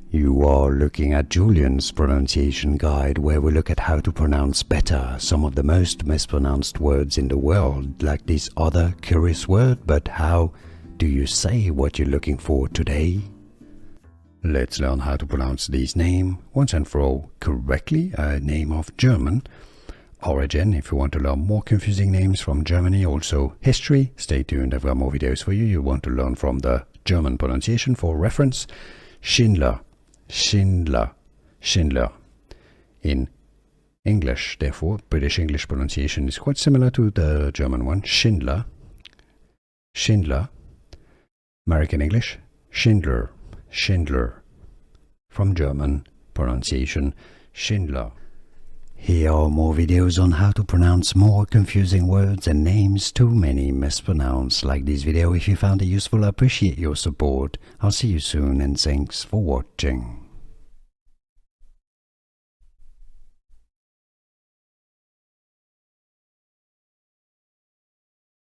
You are looking at Julian's pronunciation guide, where we look at how to pronounce better some of the most mispronounced words in the world, like this other curious word. But how do you say what you're looking for today? Let's learn how to pronounce this name once and for all correctly, a name of German origin. If you want to learn more confusing names from Germany, also history, stay tuned. I've got more videos for you. You want to learn from the German pronunciation. For reference, Schindler, Schindler, Schindler. In English, therefore, British English pronunciation is quite similar to the German one. Schindler, Schindler. American English, Schindler, Schindler. From German pronunciation, Schindler. Here are more videos on how to pronounce more confusing words and names too many mispronounced. Like this video if you found it useful. I appreciate your support. I'll see you soon and thanks for watching.